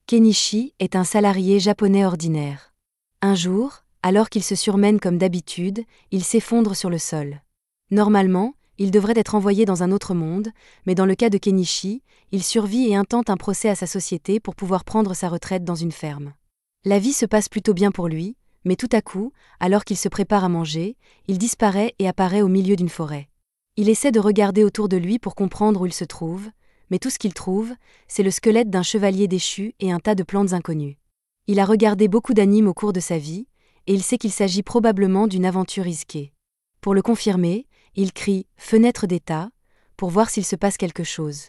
Kenichi est un salarié japonais ordinaire. Un jour, alors qu'il se surmène comme d'habitude, il s'effondre sur le sol. Normalement, il devrait être envoyé dans un autre monde, mais dans le cas de Kenichi, il survit et intente un procès à sa société pour pouvoir prendre sa retraite dans une ferme. La vie se passe plutôt bien pour lui, mais tout à coup, alors qu'il se prépare à manger, il disparaît et apparaît au milieu d'une forêt. Il essaie de regarder autour de lui pour comprendre où il se trouve, mais tout ce qu'il trouve, c'est le squelette d'un chevalier déchu et un tas de plantes inconnues. Il a regardé beaucoup d'animes au cours de sa vie, et il sait qu'il s'agit probablement d'une aventure risquée. Pour le confirmer, il crie « Fenêtre d'état » pour voir s'il se passe quelque chose.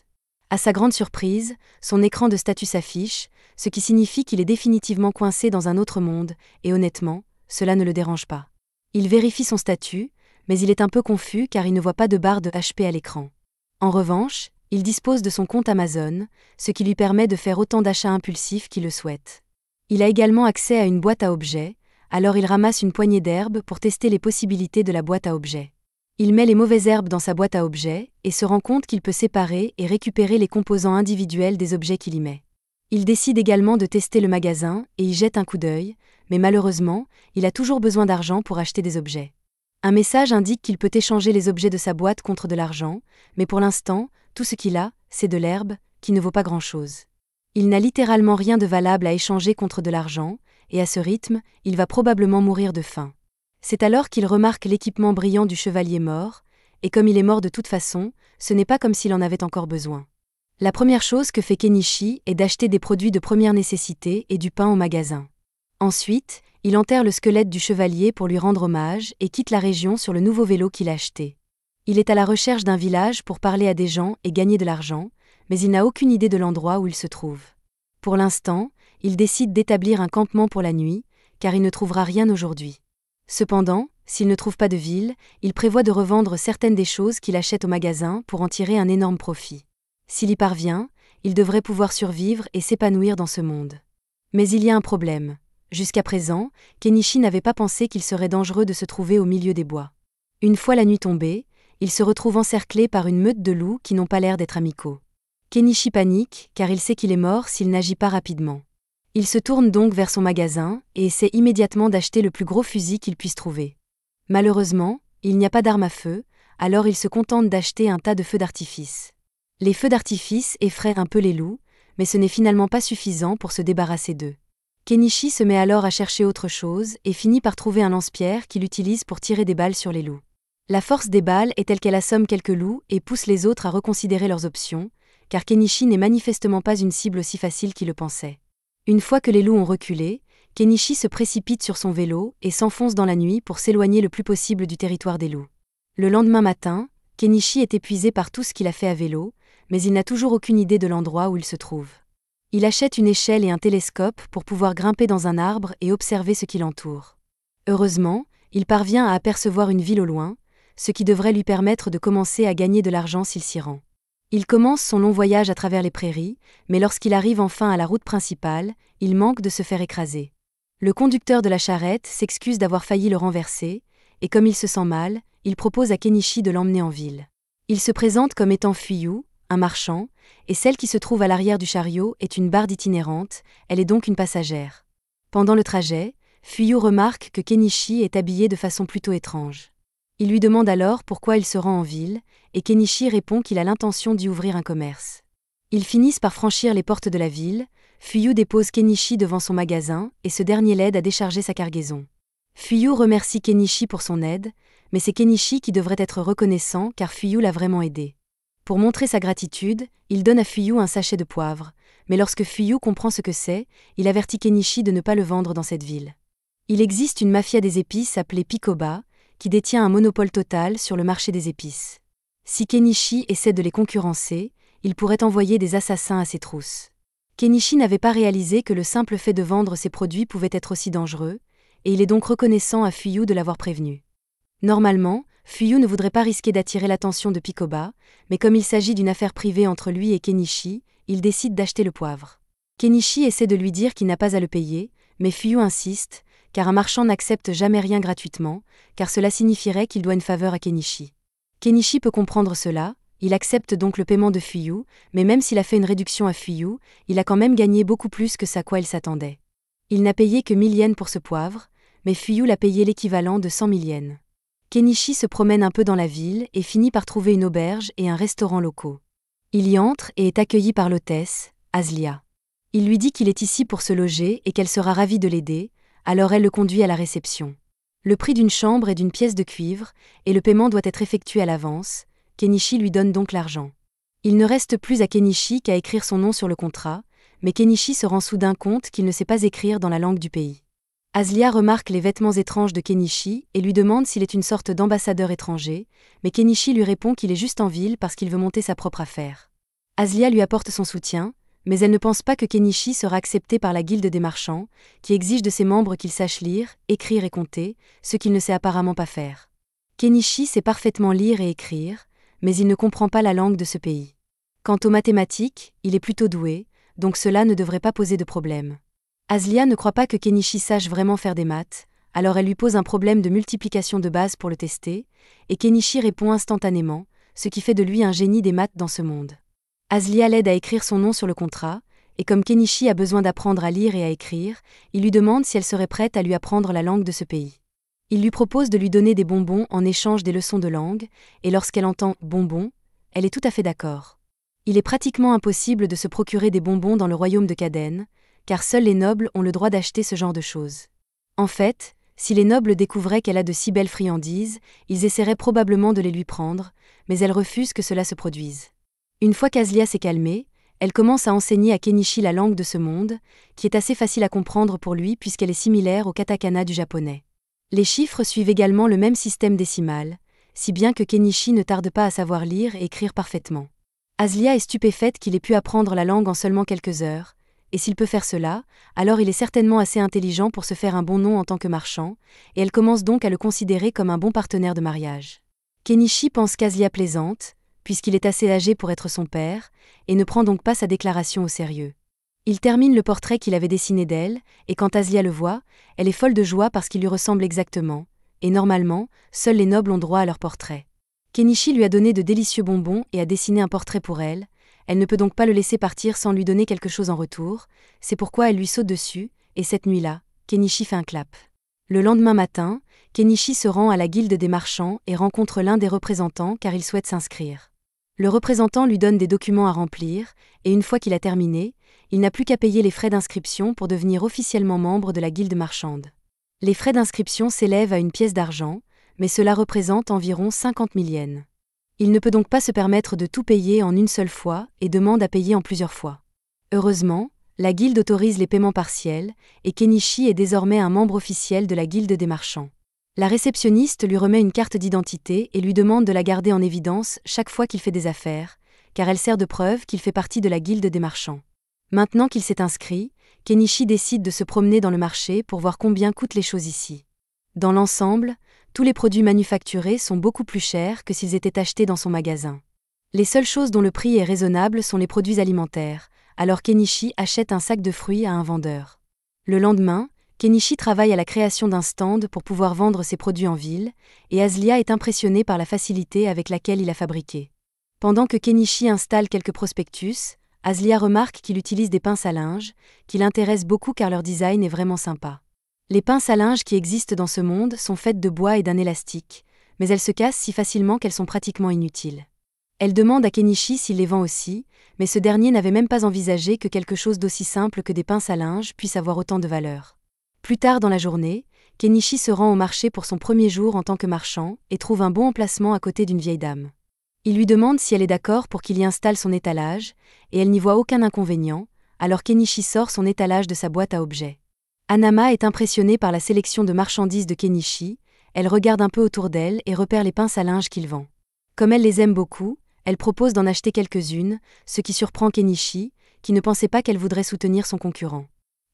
À sa grande surprise, son écran de statut s'affiche, ce qui signifie qu'il est définitivement coincé dans un autre monde, et honnêtement, cela ne le dérange pas. Il vérifie son statut, mais il est un peu confus car il ne voit pas de barre de HP à l'écran. En revanche, il dispose de son compte Amazon, ce qui lui permet de faire autant d'achats impulsifs qu'il le souhaite. Il a également accès à une boîte à objets, alors il ramasse une poignée d'herbes pour tester les possibilités de la boîte à objets. Il met les mauvaises herbes dans sa boîte à objets et se rend compte qu'il peut séparer et récupérer les composants individuels des objets qu'il y met. Il décide également de tester le magasin et y jette un coup d'œil, mais malheureusement, il a toujours besoin d'argent pour acheter des objets. Un message indique qu'il peut échanger les objets de sa boîte contre de l'argent, mais pour l'instant, tout ce qu'il a, c'est de l'herbe, qui ne vaut pas grand-chose. Il n'a littéralement rien de valable à échanger contre de l'argent, et à ce rythme, il va probablement mourir de faim. C'est alors qu'il remarque l'équipement brillant du chevalier mort, et comme il est mort de toute façon, ce n'est pas comme s'il en avait encore besoin. La première chose que fait Kenichi est d'acheter des produits de première nécessité et du pain au magasin. Ensuite, il enterre le squelette du chevalier pour lui rendre hommage et quitte la région sur le nouveau vélo qu'il a acheté. Il est à la recherche d'un village pour parler à des gens et gagner de l'argent, mais il n'a aucune idée de l'endroit où il se trouve. Pour l'instant, il décide d'établir un campement pour la nuit, car il ne trouvera rien aujourd'hui. Cependant, s'il ne trouve pas de ville, il prévoit de revendre certaines des choses qu'il achète au magasin pour en tirer un énorme profit. S'il y parvient, il devrait pouvoir survivre et s'épanouir dans ce monde. Mais il y a un problème. Jusqu'à présent, Kenichi n'avait pas pensé qu'il serait dangereux de se trouver au milieu des bois. Une fois la nuit tombée, il se retrouve encerclé par une meute de loups qui n'ont pas l'air d'être amicaux. Kenichi panique, car il sait qu'il est mort s'il n'agit pas rapidement. Il se tourne donc vers son magasin et essaie immédiatement d'acheter le plus gros fusil qu'il puisse trouver. Malheureusement, il n'y a pas d'arme à feu, alors il se contente d'acheter un tas de feux d'artifice. Les feux d'artifice effraient un peu les loups, mais ce n'est finalement pas suffisant pour se débarrasser d'eux. Kenichi se met alors à chercher autre chose et finit par trouver un lance-pierre qu'il utilise pour tirer des balles sur les loups. La force des balles est telle qu'elle assomme quelques loups et pousse les autres à reconsidérer leurs options, car Kenichi n'est manifestement pas une cible aussi facile qu'il le pensait. Une fois que les loups ont reculé, Kenichi se précipite sur son vélo et s'enfonce dans la nuit pour s'éloigner le plus possible du territoire des loups. Le lendemain matin, Kenichi est épuisé par tout ce qu'il a fait à vélo, mais il n'a toujours aucune idée de l'endroit où il se trouve. Il achète une échelle et un télescope pour pouvoir grimper dans un arbre et observer ce qui l'entoure. Heureusement, il parvient à apercevoir une ville au loin, ce qui devrait lui permettre de commencer à gagner de l'argent s'il s'y rend. Il commence son long voyage à travers les prairies, mais lorsqu'il arrive enfin à la route principale, il manque de se faire écraser. Le conducteur de la charrette s'excuse d'avoir failli le renverser, et comme il se sent mal, il propose à Kenichi de l'emmener en ville. Il se présente comme étant Fuyu, un marchand, et celle qui se trouve à l'arrière du chariot est une barde itinérante, elle est donc une passagère. Pendant le trajet, Fuyu remarque que Kenichi est habillé de façon plutôt étrange. Il lui demande alors pourquoi il se rend en ville, et Kenichi répond qu'il a l'intention d'y ouvrir un commerce. Ils finissent par franchir les portes de la ville, Fuyu dépose Kenichi devant son magasin, et ce dernier l'aide à décharger sa cargaison. Fuyu remercie Kenichi pour son aide, mais c'est Kenichi qui devrait être reconnaissant car Fuyu l'a vraiment aidé. Pour montrer sa gratitude, il donne à Fuyu un sachet de poivre, mais lorsque Fuyu comprend ce que c'est, il avertit Kenichi de ne pas le vendre dans cette ville. Il existe une mafia des épices appelée Pikoba, qui détient un monopole total sur le marché des épices. Si Kenichi essaie de les concurrencer, il pourrait envoyer des assassins à ses trousses. Kenichi n'avait pas réalisé que le simple fait de vendre ses produits pouvait être aussi dangereux, et il est donc reconnaissant à Fuyu de l'avoir prévenu. Normalement, Fuyu ne voudrait pas risquer d'attirer l'attention de Pikoba, mais comme il s'agit d'une affaire privée entre lui et Kenichi, il décide d'acheter le poivre. Kenichi essaie de lui dire qu'il n'a pas à le payer, mais Fuyu insiste, car un marchand n'accepte jamais rien gratuitement, car cela signifierait qu'il doit une faveur à Kenichi. Kenichi peut comprendre cela, Il accepte donc le paiement de Fuyou, mais même s'il a fait une réduction à Fuyou, il a quand même gagné beaucoup plus que ce à quoi il s'attendait. Il n'a payé que 1000 yens pour ce poivre, mais Fuyou l'a payé l'équivalent de 100 000 yens. Kenichi se promène un peu dans la ville et finit par trouver une auberge et un restaurant locaux. Il y entre et est accueilli par l'hôtesse, Aslia. Il lui dit qu'il est ici pour se loger et qu'elle sera ravie de l'aider, alors elle le conduit à la réception. Le prix d'une chambre est d'une pièce de cuivre, et le paiement doit être effectué à l'avance. Kenichi lui donne donc l'argent. Il ne reste plus à Kenichi qu'à écrire son nom sur le contrat, mais Kenichi se rend soudain compte qu'il ne sait pas écrire dans la langue du pays. Aslia remarque les vêtements étranges de Kenichi et lui demande s'il est une sorte d'ambassadeur étranger, mais Kenichi lui répond qu'il est juste en ville parce qu'il veut monter sa propre affaire. Aslia lui apporte son soutien, mais elle ne pense pas que Kenichi sera accepté par la guilde des marchands, qui exige de ses membres qu'il sache lire, écrire et compter, ce qu'il ne sait apparemment pas faire. Kenichi sait parfaitement lire et écrire, mais il ne comprend pas la langue de ce pays. Quant aux mathématiques, il est plutôt doué, donc cela ne devrait pas poser de problème. Aslia ne croit pas que Kenichi sache vraiment faire des maths, alors elle lui pose un problème de multiplication de base pour le tester, et Kenichi répond instantanément, ce qui fait de lui un génie des maths dans ce monde. Aslia l'aide à écrire son nom sur le contrat, et comme Kenichi a besoin d'apprendre à lire et à écrire, il lui demande si elle serait prête à lui apprendre la langue de ce pays. Il lui propose de lui donner des bonbons en échange des leçons de langue, et lorsqu'elle entend « bonbons », elle est tout à fait d'accord. Il est pratiquement impossible de se procurer des bonbons dans le royaume de Kaden, car seuls les nobles ont le droit d'acheter ce genre de choses. En fait, si les nobles découvraient qu'elle a de si belles friandises, ils essaieraient probablement de les lui prendre, mais elle refuse que cela se produise. Une fois qu'Aslia s'est calmée, elle commence à enseigner à Kenichi la langue de ce monde, qui est assez facile à comprendre pour lui puisqu'elle est similaire au katakana du japonais. Les chiffres suivent également le même système décimal, si bien que Kenichi ne tarde pas à savoir lire et écrire parfaitement. Aslia est stupéfaite qu'il ait pu apprendre la langue en seulement quelques heures, et s'il peut faire cela, alors il est certainement assez intelligent pour se faire un bon nom en tant que marchand, et elle commence donc à le considérer comme un bon partenaire de mariage. Kenichi pense qu'Aslia plaisante, puisqu'il est assez âgé pour être son père, et ne prend donc pas sa déclaration au sérieux. Il termine le portrait qu'il avait dessiné d'elle, et quand Aslia le voit, elle est folle de joie parce qu'il lui ressemble exactement, et normalement, seuls les nobles ont droit à leur portrait. Kenichi lui a donné de délicieux bonbons et a dessiné un portrait pour elle. Elle ne peut donc pas le laisser partir sans lui donner quelque chose en retour, c'est pourquoi elle lui saute dessus, et cette nuit-là, Kenichi fait un clap. Le lendemain matin, Kenichi se rend à la guilde des marchands et rencontre l'un des représentants car il souhaite s'inscrire. Le représentant lui donne des documents à remplir, et une fois qu'il a terminé, il n'a plus qu'à payer les frais d'inscription pour devenir officiellement membre de la guilde marchande. Les frais d'inscription s'élèvent à une pièce d'argent, mais cela représente environ 50 000 yens. Il ne peut donc pas se permettre de tout payer en une seule fois et demande à payer en plusieurs fois. Heureusement, la guilde autorise les paiements partiels, et Kenichi est désormais un membre officiel de la guilde des marchands. La réceptionniste lui remet une carte d'identité et lui demande de la garder en évidence chaque fois qu'il fait des affaires, car elle sert de preuve qu'il fait partie de la guilde des marchands. Maintenant qu'il s'est inscrit, Kenichi décide de se promener dans le marché pour voir combien coûtent les choses ici. Dans l'ensemble, tous les produits manufacturés sont beaucoup plus chers que s'ils étaient achetés dans son magasin. Les seules choses dont le prix est raisonnable sont les produits alimentaires, alors Kenichi achète un sac de fruits à un vendeur. Le lendemain, Kenichi travaille à la création d'un stand pour pouvoir vendre ses produits en ville, et Aslia est impressionnée par la facilité avec laquelle il a fabriqué. Pendant que Kenichi installe quelques prospectus, Aslia remarque qu'il utilise des pinces à linge, qui l'intéressent beaucoup car leur design est vraiment sympa. Les pinces à linge qui existent dans ce monde sont faites de bois et d'un élastique, mais elles se cassent si facilement qu'elles sont pratiquement inutiles. Elle demande à Kenichi s'il les vend aussi, mais ce dernier n'avait même pas envisagé que quelque chose d'aussi simple que des pinces à linge puisse avoir autant de valeur. Plus tard dans la journée, Kenichi se rend au marché pour son premier jour en tant que marchand et trouve un bon emplacement à côté d'une vieille dame. Il lui demande si elle est d'accord pour qu'il y installe son étalage, et elle n'y voit aucun inconvénient, alors Kenichi sort son étalage de sa boîte à objets. Hanama est impressionnée par la sélection de marchandises de Kenichi, elle regarde un peu autour d'elle et repère les pinces à linge qu'il vend. Comme elle les aime beaucoup, elle propose d'en acheter quelques-unes, ce qui surprend Kenichi, qui ne pensait pas qu'elle voudrait soutenir son concurrent.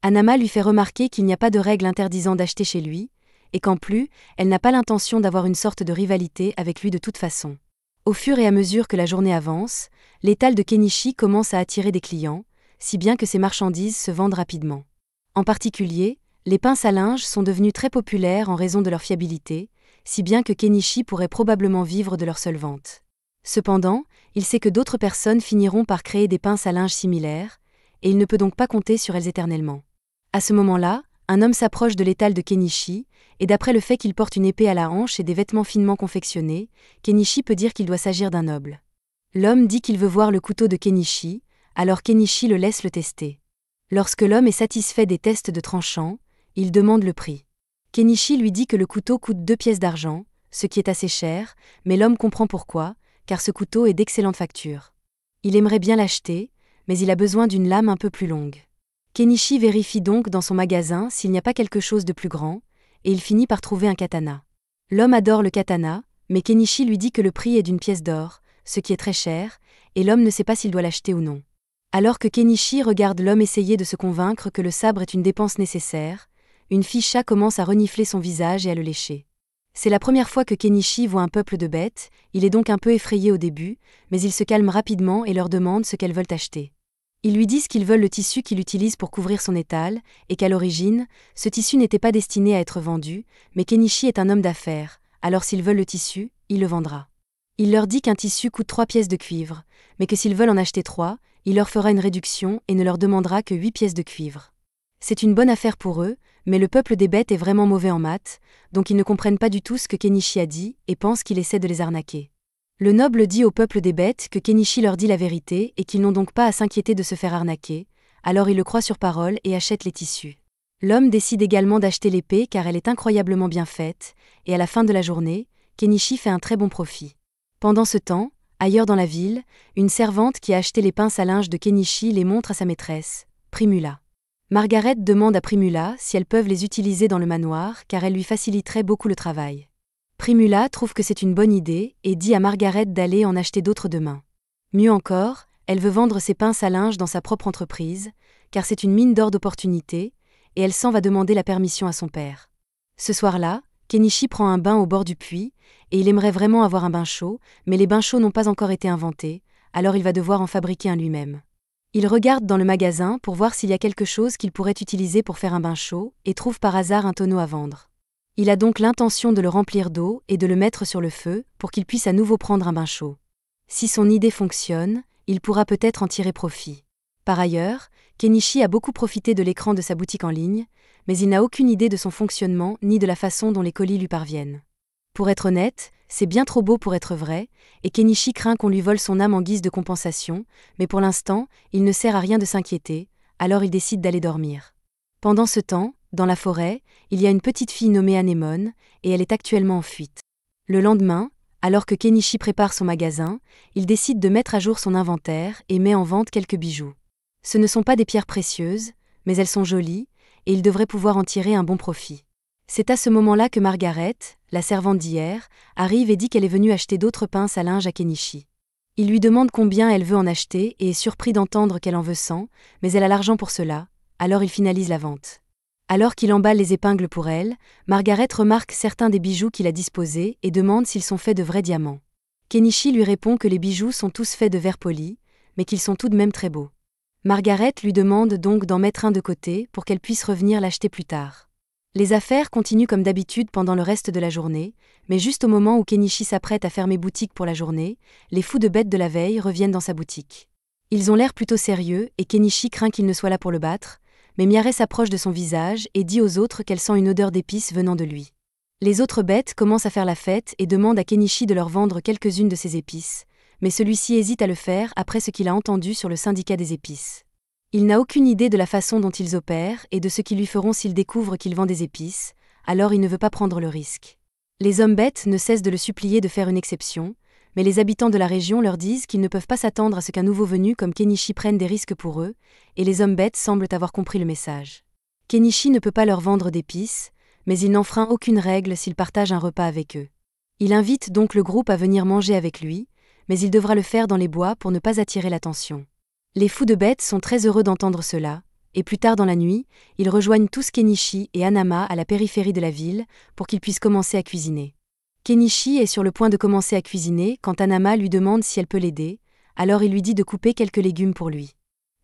Hanama lui fait remarquer qu'il n'y a pas de règle interdisant d'acheter chez lui, et qu'en plus, elle n'a pas l'intention d'avoir une sorte de rivalité avec lui de toute façon. Au fur et à mesure que la journée avance, l'étal de Kenichi commence à attirer des clients, si bien que ses marchandises se vendent rapidement. En particulier, les pinces à linge sont devenues très populaires en raison de leur fiabilité, si bien que Kenichi pourrait probablement vivre de leur seule vente. Cependant, il sait que d'autres personnes finiront par créer des pinces à linge similaires, et il ne peut donc pas compter sur elles éternellement. À ce moment-là, un homme s'approche de l'étal de Kenichi, et d'après le fait qu'il porte une épée à la hanche et des vêtements finement confectionnés, Kenichi peut dire qu'il doit s'agir d'un noble. L'homme dit qu'il veut voir le couteau de Kenichi, alors Kenichi le laisse le tester. Lorsque l'homme est satisfait des tests de tranchant, il demande le prix. Kenichi lui dit que le couteau coûte 2 pièces d'argent, ce qui est assez cher, mais l'homme comprend pourquoi, car ce couteau est d'excellente facture. Il aimerait bien l'acheter, mais il a besoin d'une lame un peu plus longue. Kenichi vérifie donc dans son magasin s'il n'y a pas quelque chose de plus grand, et il finit par trouver un katana. L'homme adore le katana, mais Kenichi lui dit que le prix est d'une pièce d'or, ce qui est très cher, et l'homme ne sait pas s'il doit l'acheter ou non. Alors que Kenichi regarde l'homme essayer de se convaincre que le sabre est une dépense nécessaire, une fille chat commence à renifler son visage et à le lécher. C'est la première fois que Kenichi voit un peuple de bêtes, il est donc un peu effrayé au début, mais il se calme rapidement et leur demande ce qu'elles veulent acheter. Ils lui disent qu'ils veulent le tissu qu'il utilise pour couvrir son étal, et qu'à l'origine, ce tissu n'était pas destiné à être vendu, mais Kenichi est un homme d'affaires, alors s'ils veulent le tissu, il le vendra. Il leur dit qu'un tissu coûte 3 pièces de cuivre, mais que s'ils veulent en acheter 3, il leur fera une réduction et ne leur demandera que 8 pièces de cuivre. C'est une bonne affaire pour eux, mais le peuple des bêtes est vraiment mauvais en maths, donc ils ne comprennent pas du tout ce que Kenichi a dit et pensent qu'il essaie de les arnaquer. Le noble dit au peuple des bêtes que Kenichi leur dit la vérité et qu'ils n'ont donc pas à s'inquiéter de se faire arnaquer, alors ils le croient sur parole et achètent les tissus. L'homme décide également d'acheter l'épée car elle est incroyablement bien faite, et à la fin de la journée, Kenichi fait un très bon profit. Pendant ce temps, ailleurs dans la ville, une servante qui a acheté les pinces à linge de Kenichi les montre à sa maîtresse, Primula. Margaret demande à Primula si elles peuvent les utiliser dans le manoir car elles lui faciliteraient beaucoup le travail. Primula trouve que c'est une bonne idée et dit à Margaret d'aller en acheter d'autres demain. Mieux encore, elle veut vendre ses pinces à linge dans sa propre entreprise, car c'est une mine d'or d'opportunités, et elle s'en va demander la permission à son père. Ce soir-là, Kenichi prend un bain au bord du puits, et il aimerait vraiment avoir un bain chaud, mais les bains chauds n'ont pas encore été inventés, alors il va devoir en fabriquer un lui-même. Il regarde dans le magasin pour voir s'il y a quelque chose qu'il pourrait utiliser pour faire un bain chaud, et trouve par hasard un tonneau à vendre. Il a donc l'intention de le remplir d'eau et de le mettre sur le feu pour qu'il puisse à nouveau prendre un bain chaud. Si son idée fonctionne, il pourra peut-être en tirer profit. Par ailleurs, Kenichi a beaucoup profité de l'écran de sa boutique en ligne, mais il n'a aucune idée de son fonctionnement ni de la façon dont les colis lui parviennent. Pour être honnête, c'est bien trop beau pour être vrai, et Kenichi craint qu'on lui vole son âme en guise de compensation, mais pour l'instant, il ne sert à rien de s'inquiéter, alors il décide d'aller dormir. Pendant ce temps, dans la forêt, il y a une petite fille nommée Anémone, et elle est actuellement en fuite. Le lendemain, alors que Kenichi prépare son magasin, il décide de mettre à jour son inventaire et met en vente quelques bijoux. Ce ne sont pas des pierres précieuses, mais elles sont jolies, et il devrait pouvoir en tirer un bon profit. C'est à ce moment-là que Margaret, la servante d'hier, arrive et dit qu'elle est venue acheter d'autres pinces à linge à Kenichi. Il lui demande combien elle veut en acheter et est surpris d'entendre qu'elle en veut 100, mais elle a l'argent pour cela, alors il finalise la vente. Alors qu'il emballe les épingles pour elle, Margaret remarque certains des bijoux qu'il a disposés et demande s'ils sont faits de vrais diamants. Kenichi lui répond que les bijoux sont tous faits de verre poli, mais qu'ils sont tout de même très beaux. Margaret lui demande donc d'en mettre un de côté pour qu'elle puisse revenir l'acheter plus tard. Les affaires continuent comme d'habitude pendant le reste de la journée, mais juste au moment où Kenichi s'apprête à fermer boutique pour la journée, les fous de bêtes de la veille reviennent dans sa boutique. Ils ont l'air plutôt sérieux et Kenichi craint qu'ils ne soient là pour le battre, mais Miare s'approche de son visage et dit aux autres qu'elle sent une odeur d'épices venant de lui. Les autres bêtes commencent à faire la fête et demandent à Kenichi de leur vendre quelques-unes de ces épices, mais celui-ci hésite à le faire après ce qu'il a entendu sur le syndicat des épices. Il n'a aucune idée de la façon dont ils opèrent et de ce qu'ils lui feront s'ils découvrent qu'il vend des épices, alors il ne veut pas prendre le risque. Les hommes bêtes ne cessent de le supplier de faire une exception, mais les habitants de la région leur disent qu'ils ne peuvent pas s'attendre à ce qu'un nouveau venu comme Kenichi prenne des risques pour eux, et les hommes bêtes semblent avoir compris le message. Kenichi ne peut pas leur vendre d'épices, mais il n'enfreint aucune règle s'il partage un repas avec eux. Il invite donc le groupe à venir manger avec lui, mais il devra le faire dans les bois pour ne pas attirer l'attention. Les fous de bêtes sont très heureux d'entendre cela, et plus tard dans la nuit, ils rejoignent tous Kenichi et Hanama à la périphérie de la ville pour qu'ils puissent commencer à cuisiner. Kenichi est sur le point de commencer à cuisiner quand Hanama lui demande si elle peut l'aider, alors il lui dit de couper quelques légumes pour lui.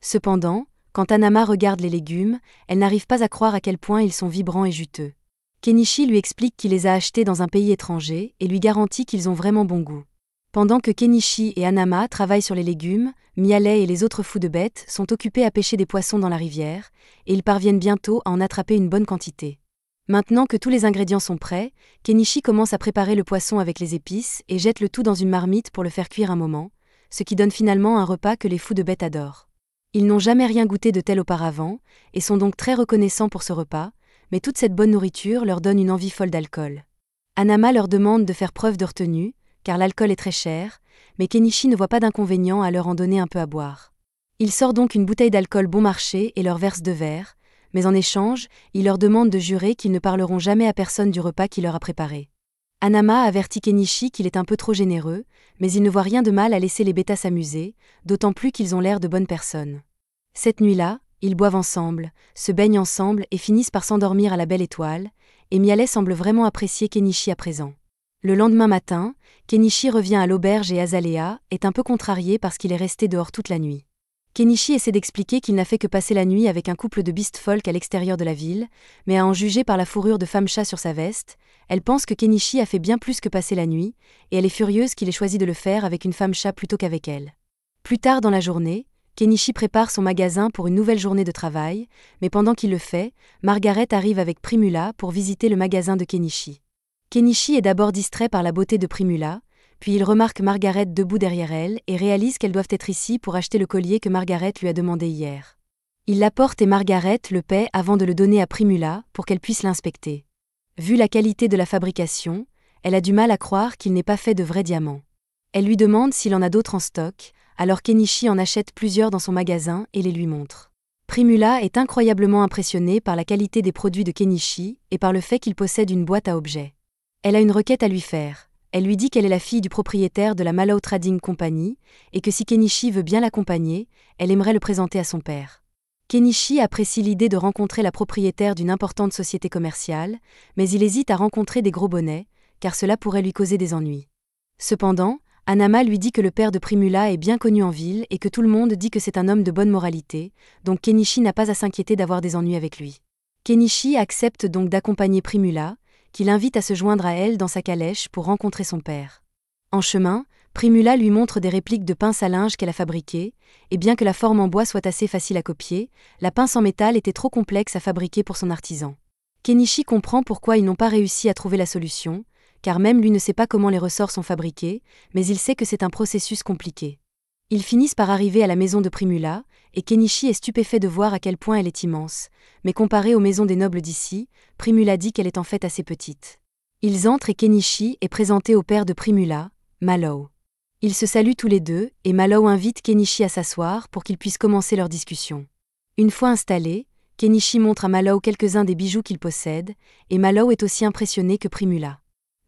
Cependant, quand Hanama regarde les légumes, elle n'arrive pas à croire à quel point ils sont vibrants et juteux. Kenichi lui explique qu'il les a achetés dans un pays étranger et lui garantit qu'ils ont vraiment bon goût. Pendant que Kenichi et Hanama travaillent sur les légumes, Miale et les autres fous de bêtes sont occupés à pêcher des poissons dans la rivière, et ils parviennent bientôt à en attraper une bonne quantité. Maintenant que tous les ingrédients sont prêts, Kenichi commence à préparer le poisson avec les épices et jette le tout dans une marmite pour le faire cuire un moment, ce qui donne finalement un repas que les fous de bêtes adorent. Ils n'ont jamais rien goûté de tel auparavant, et sont donc très reconnaissants pour ce repas, mais toute cette bonne nourriture leur donne une envie folle d'alcool. Hanama leur demande de faire preuve de retenue, car l'alcool est très cher, mais Kenichi ne voit pas d'inconvénient à leur en donner un peu à boire. Il sort donc une bouteille d'alcool bon marché et leur verse 2 verres, mais en échange, il leur demande de jurer qu'ils ne parleront jamais à personne du repas qu'il leur a préparé. Hanama avertit Kenichi qu'il est un peu trop généreux, mais il ne voit rien de mal à laisser les bêtas s'amuser, d'autant plus qu'ils ont l'air de bonnes personnes. Cette nuit-là, ils boivent ensemble, se baignent ensemble et finissent par s'endormir à la belle étoile, et Miale semble vraiment apprécier Kenichi à présent. Le lendemain matin, Kenichi revient à l'auberge et Azalea est un peu contrarié parce qu'il est resté dehors toute la nuit. Kenichi essaie d'expliquer qu'il n'a fait que passer la nuit avec un couple de beast folk à l'extérieur de la ville, mais à en juger par la fourrure de femme-chat sur sa veste, elle pense que Kenichi a fait bien plus que passer la nuit, et elle est furieuse qu'il ait choisi de le faire avec une femme-chat plutôt qu'avec elle. Plus tard dans la journée, Kenichi prépare son magasin pour une nouvelle journée de travail, mais pendant qu'il le fait, Margaret arrive avec Primula pour visiter le magasin de Kenichi. Kenichi est d'abord distrait par la beauté de Primula, puis il remarque Margaret debout derrière elle et réalise qu'elles doivent être ici pour acheter le collier que Margaret lui a demandé hier. Il l'apporte et Margaret le paie avant de le donner à Primula pour qu'elle puisse l'inspecter. Vu la qualité de la fabrication, elle a du mal à croire qu'il n'est pas fait de vrais diamants. Elle lui demande s'il en a d'autres en stock, alors Kenichi en achète plusieurs dans son magasin et les lui montre. Primula est incroyablement impressionnée par la qualité des produits de Kenichi et par le fait qu'il possède une boîte à objets. Elle a une requête à lui faire. Elle lui dit qu'elle est la fille du propriétaire de la Mallow Trading Company, et que si Kenichi veut bien l'accompagner, elle aimerait le présenter à son père. Kenichi apprécie l'idée de rencontrer la propriétaire d'une importante société commerciale, mais il hésite à rencontrer des gros bonnets, car cela pourrait lui causer des ennuis. Cependant, Hanama lui dit que le père de Primula est bien connu en ville et que tout le monde dit que c'est un homme de bonne moralité, donc Kenichi n'a pas à s'inquiéter d'avoir des ennuis avec lui. Kenichi accepte donc d'accompagner Primula, qui l'invite à se joindre à elle dans sa calèche pour rencontrer son père. En chemin, Primula lui montre des répliques de pinces à linge qu'elle a fabriquées, et bien que la forme en bois soit assez facile à copier, la pince en métal était trop complexe à fabriquer pour son artisan. Kenichi comprend pourquoi ils n'ont pas réussi à trouver la solution, car même lui ne sait pas comment les ressorts sont fabriqués, mais il sait que c'est un processus compliqué. Ils finissent par arriver à la maison de Primula, et Kenichi est stupéfait de voir à quel point elle est immense, mais comparée aux maisons des nobles d'ici, Primula dit qu'elle est en fait assez petite. Ils entrent et Kenichi est présenté au père de Primula, Mallow. Ils se saluent tous les deux, et Mallow invite Kenichi à s'asseoir pour qu'ils puissent commencer leur discussion. Une fois installés, Kenichi montre à Mallow quelques-uns des bijoux qu'il possède, et Mallow est aussi impressionné que Primula.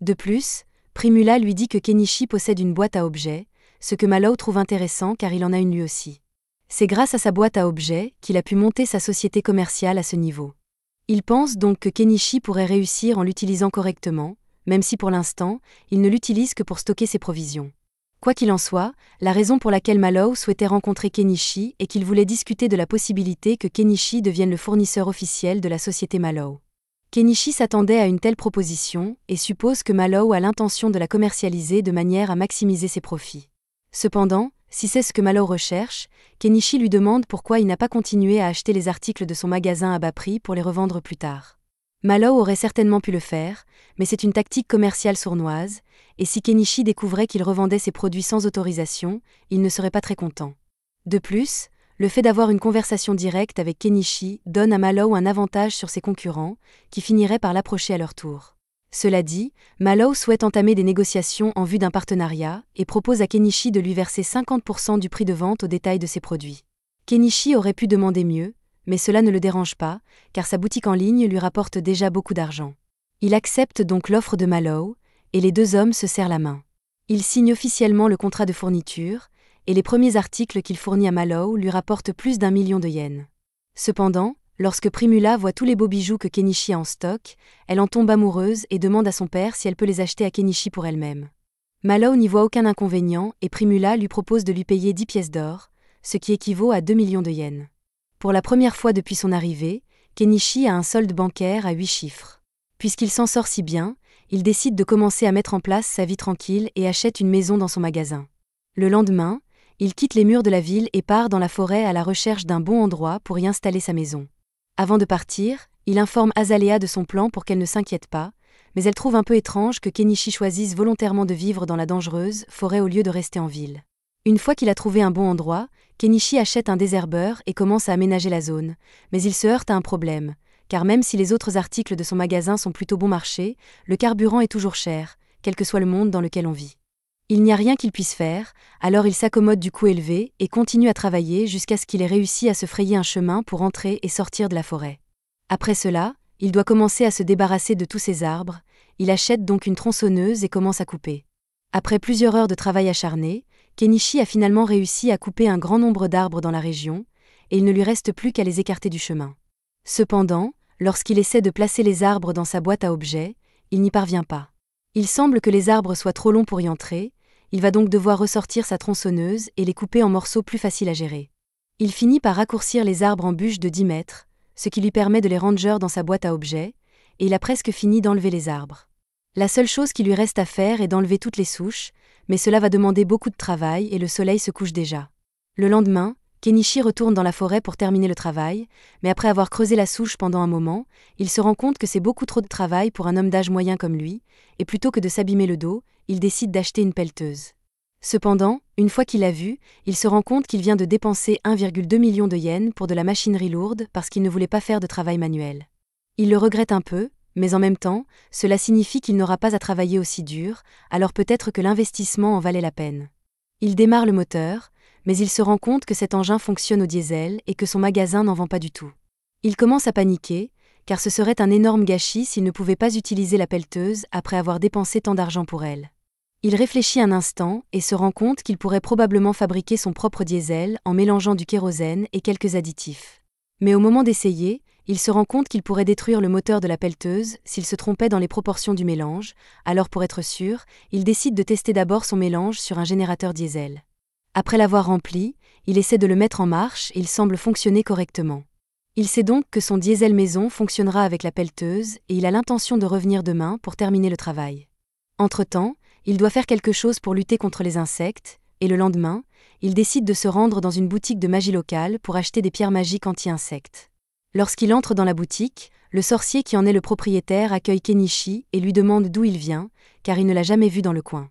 De plus, Primula lui dit que Kenichi possède une boîte à objets, ce que Mallow trouve intéressant car il en a une lui aussi. C'est grâce à sa boîte à objets qu'il a pu monter sa société commerciale à ce niveau. Il pense donc que Kenichi pourrait réussir en l'utilisant correctement, même si pour l'instant, il ne l'utilise que pour stocker ses provisions. Quoi qu'il en soit, la raison pour laquelle Mallow souhaitait rencontrer Kenichi est qu'il voulait discuter de la possibilité que Kenichi devienne le fournisseur officiel de la société Mallow. Kenichi s'attendait à une telle proposition et suppose que Mallow a l'intention de la commercialiser de manière à maximiser ses profits. Cependant, si c'est ce que Mallow recherche, Kenichi lui demande pourquoi il n'a pas continué à acheter les articles de son magasin à bas prix pour les revendre plus tard. Mallow aurait certainement pu le faire, mais c'est une tactique commerciale sournoise, et si Kenichi découvrait qu'il revendait ses produits sans autorisation, il ne serait pas très content. De plus, le fait d'avoir une conversation directe avec Kenichi donne à Mallow un avantage sur ses concurrents, qui finiraient par l'approcher à leur tour. Cela dit, Mallow souhaite entamer des négociations en vue d'un partenariat et propose à Kenichi de lui verser 50% du prix de vente au détail de ses produits. Kenichi aurait pu demander mieux, mais cela ne le dérange pas, car sa boutique en ligne lui rapporte déjà beaucoup d'argent. Il accepte donc l'offre de Mallow, et les deux hommes se serrent la main. Il signe officiellement le contrat de fourniture, et les premiers articles qu'il fournit à Mallow lui rapportent plus d'1 million de yens. Cependant, lorsque Primula voit tous les beaux bijoux que Kenichi a en stock, elle en tombe amoureuse et demande à son père si elle peut les acheter à Kenichi pour elle-même. Mallow n'y voit aucun inconvénient et Primula lui propose de lui payer 10 pièces d'or, ce qui équivaut à 2 millions de yens. Pour la première fois depuis son arrivée, Kenichi a un solde bancaire à 8 chiffres. Puisqu'il s'en sort si bien, Il décide de commencer à mettre en place sa vie tranquille et achète une maison dans son magasin. Le lendemain, il quitte les murs de la ville et part dans la forêt à la recherche d'un bon endroit pour y installer sa maison. Avant de partir, il informe Azalea de son plan pour qu'elle ne s'inquiète pas, mais elle trouve un peu étrange que Kenichi choisisse volontairement de vivre dans la dangereuse forêt au lieu de rester en ville. Une fois qu'il a trouvé un bon endroit, Kenichi achète un désherbeur et commence à aménager la zone, mais il se heurte à un problème, car même si les autres articles de son magasin sont plutôt bon marché, le carburant est toujours cher, quel que soit le monde dans lequel on vit. Il n'y a rien qu'il puisse faire, alors il s'accommode du coût élevé et continue à travailler jusqu'à ce qu'il ait réussi à se frayer un chemin pour entrer et sortir de la forêt. Après cela, il doit commencer à se débarrasser de tous ses arbres, il achète donc une tronçonneuse et commence à couper. Après plusieurs heures de travail acharné, Kenichi a finalement réussi à couper un grand nombre d'arbres dans la région, et il ne lui reste plus qu'à les écarter du chemin. Cependant, lorsqu'il essaie de placer les arbres dans sa boîte à objets, il n'y parvient pas. Il semble que les arbres soient trop longs pour y entrer, il va donc devoir ressortir sa tronçonneuse et les couper en morceaux plus faciles à gérer. Il finit par raccourcir les arbres en bûches de 10 mètres, ce qui lui permet de les ranger dans sa boîte à objets, et il a presque fini d'enlever les arbres. La seule chose qui lui reste à faire est d'enlever toutes les souches, mais cela va demander beaucoup de travail et le soleil se couche déjà. Le lendemain, Kenichi retourne dans la forêt pour terminer le travail, mais après avoir creusé la souche pendant un moment, il se rend compte que c'est beaucoup trop de travail pour un homme d'âge moyen comme lui, et plutôt que de s'abîmer le dos, il décide d'acheter une pelleteuse. Cependant, une fois qu'il l'a vue, il se rend compte qu'il vient de dépenser 1,2 million de yens pour de la machinerie lourde parce qu'il ne voulait pas faire de travail manuel. Il le regrette un peu, mais en même temps, cela signifie qu'il n'aura pas à travailler aussi dur, alors peut-être que l'investissement en valait la peine. Il démarre le moteur, mais il se rend compte que cet engin fonctionne au diesel et que son magasin n'en vend pas du tout. Il commence à paniquer, car ce serait un énorme gâchis s'il ne pouvait pas utiliser la pelleteuse après avoir dépensé tant d'argent pour elle. Il réfléchit un instant et se rend compte qu'il pourrait probablement fabriquer son propre diesel en mélangeant du kérosène et quelques additifs. Mais au moment d'essayer, il se rend compte qu'il pourrait détruire le moteur de la pelleteuse s'il se trompait dans les proportions du mélange, alors pour être sûr, il décide de tester d'abord son mélange sur un générateur diesel. Après l'avoir rempli, il essaie de le mettre en marche et il semble fonctionner correctement. Il sait donc que son diesel maison fonctionnera avec la pelleteuse et il a l'intention de revenir demain pour terminer le travail. Entre-temps, il doit faire quelque chose pour lutter contre les insectes, et le lendemain, il décide de se rendre dans une boutique de magie locale pour acheter des pierres magiques anti-insectes. Lorsqu'il entre dans la boutique, le sorcier qui en est le propriétaire accueille Kenichi et lui demande d'où il vient, car il ne l'a jamais vu dans le coin.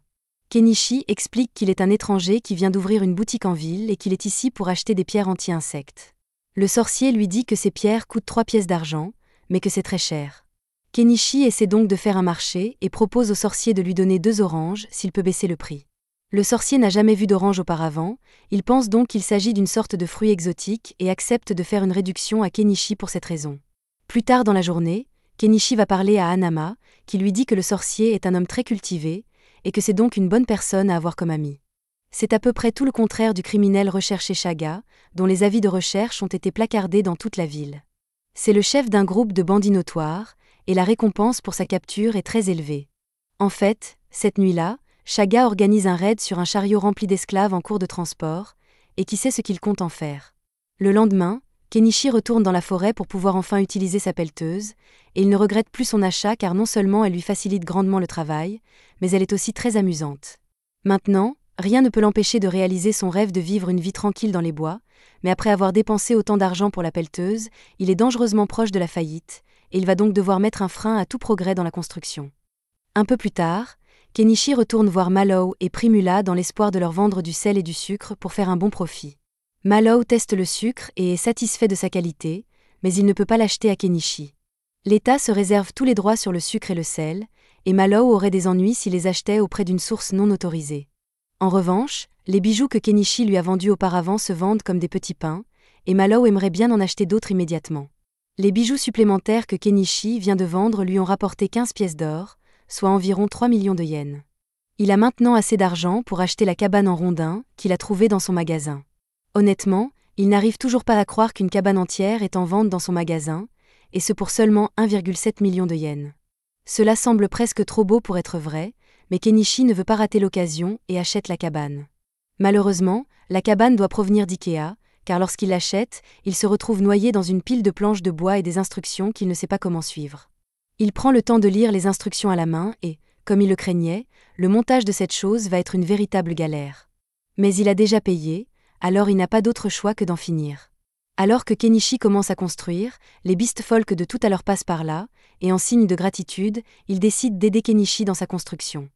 Kenichi explique qu'il est un étranger qui vient d'ouvrir une boutique en ville et qu'il est ici pour acheter des pierres anti-insectes. Le sorcier lui dit que ces pierres coûtent 3 pièces d'argent, mais que c'est très cher. Kenichi essaie donc de faire un marché et propose au sorcier de lui donner 2 oranges s'il peut baisser le prix. Le sorcier n'a jamais vu d'orange auparavant, il pense donc qu'il s'agit d'une sorte de fruit exotique et accepte de faire une réduction à Kenichi pour cette raison. Plus tard dans la journée, Kenichi va parler à Hanama, qui lui dit que le sorcier est un homme très cultivé, et que c'est donc une bonne personne à avoir comme ami. C'est à peu près tout le contraire du criminel recherché Chaga, dont les avis de recherche ont été placardés dans toute la ville. C'est le chef d'un groupe de bandits notoires, et la récompense pour sa capture est très élevée. En fait, cette nuit-là, Chaga organise un raid sur un chariot rempli d'esclaves en cours de transport, et qui sait ce qu'il compte en faire. Le lendemain, Kenichi retourne dans la forêt pour pouvoir enfin utiliser sa pelleteuse, et il ne regrette plus son achat car non seulement elle lui facilite grandement le travail, mais elle est aussi très amusante. Maintenant, rien ne peut l'empêcher de réaliser son rêve de vivre une vie tranquille dans les bois, mais après avoir dépensé autant d'argent pour la pelleteuse, il est dangereusement proche de la faillite, et il va donc devoir mettre un frein à tout progrès dans la construction. Un peu plus tard, Kenichi retourne voir Mallow et Primula dans l'espoir de leur vendre du sel et du sucre pour faire un bon profit. Mallow teste le sucre et est satisfait de sa qualité, mais il ne peut pas l'acheter à Kenichi. L'État se réserve tous les droits sur le sucre et le sel, et Mallow aurait des ennuis s'il les achetait auprès d'une source non autorisée. En revanche, les bijoux que Kenichi lui a vendus auparavant se vendent comme des petits pains, et Mallow aimerait bien en acheter d'autres immédiatement. Les bijoux supplémentaires que Kenichi vient de vendre lui ont rapporté 15 pièces d'or, soit environ 3 millions de yens. Il a maintenant assez d'argent pour acheter la cabane en rondins qu'il a trouvée dans son magasin. Honnêtement, il n'arrive toujours pas à croire qu'une cabane entière est en vente dans son magasin, et ce pour seulement 1,7 million de yens. Cela semble presque trop beau pour être vrai, mais Kenichi ne veut pas rater l'occasion et achète la cabane. Malheureusement, la cabane doit provenir d'IKEA, car lorsqu'il l'achète, il se retrouve noyé dans une pile de planches de bois et des instructions qu'il ne sait pas comment suivre. Il prend le temps de lire les instructions à la main et, comme il le craignait, le montage de cette chose va être une véritable galère. Mais il a déjà payé, alors il n'a pas d'autre choix que d'en finir. Alors que Kenichi commence à construire, les Beast Folk de tout à l'heure passent par là, et en signe de gratitude, ils décident d'aider Kenichi dans sa construction.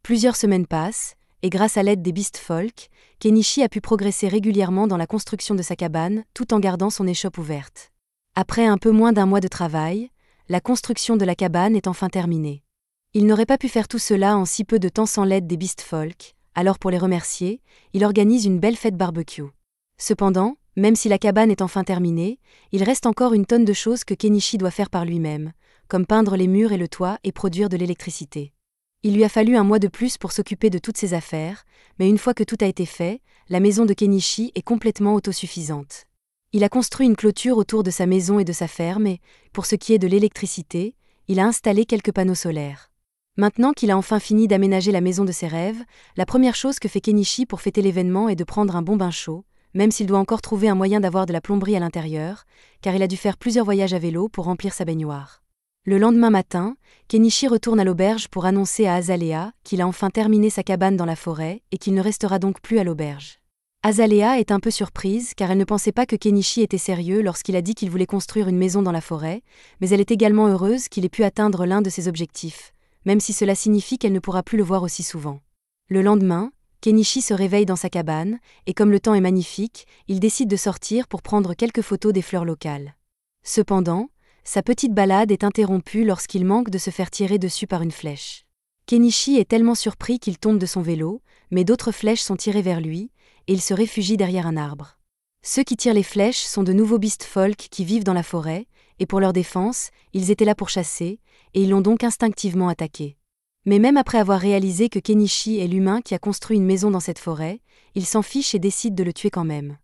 Plusieurs semaines passent, et grâce à l'aide des Beast Folk, Kenichi a pu progresser régulièrement dans la construction de sa cabane, tout en gardant son échoppe ouverte. Après un peu moins d'un mois de travail, la construction de la cabane est enfin terminée. Il n'aurait pas pu faire tout cela en si peu de temps sans l'aide des Beast Folk, alors pour les remercier, il organise une belle fête barbecue. Cependant, même si la cabane est enfin terminée, il reste encore une tonne de choses que Kenichi doit faire par lui-même, comme peindre les murs et le toit et produire de l'électricité. Il lui a fallu un mois de plus pour s'occuper de toutes ses affaires, mais une fois que tout a été fait, la maison de Kenichi est complètement autosuffisante. Il a construit une clôture autour de sa maison et de sa ferme et, pour ce qui est de l'électricité, il a installé quelques panneaux solaires. Maintenant qu'il a enfin fini d'aménager la maison de ses rêves, la première chose que fait Kenichi pour fêter l'événement est de prendre un bon bain chaud, même s'il doit encore trouver un moyen d'avoir de la plomberie à l'intérieur, car il a dû faire plusieurs voyages à vélo pour remplir sa baignoire. Le lendemain matin, Kenichi retourne à l'auberge pour annoncer à Azalea qu'il a enfin terminé sa cabane dans la forêt et qu'il ne restera donc plus à l'auberge. Azalea est un peu surprise car elle ne pensait pas que Kenichi était sérieux lorsqu'il a dit qu'il voulait construire une maison dans la forêt, mais elle est également heureuse qu'il ait pu atteindre l'un de ses objectifs, même si cela signifie qu'elle ne pourra plus le voir aussi souvent. Le lendemain, Kenichi se réveille dans sa cabane, et comme le temps est magnifique, il décide de sortir pour prendre quelques photos des fleurs locales. Cependant, sa petite balade est interrompue lorsqu'il manque de se faire tirer dessus par une flèche. Kenichi est tellement surpris qu'il tombe de son vélo, mais d'autres flèches sont tirées vers lui, et il se réfugie derrière un arbre. Ceux qui tirent les flèches sont de nouveaux Beast Folk qui vivent dans la forêt, et pour leur défense, ils étaient là pour chasser, et ils l'ont donc instinctivement attaqué. Mais même après avoir réalisé que Kenichi est l'humain qui a construit une maison dans cette forêt, il s'en fiche et décide de le tuer quand même.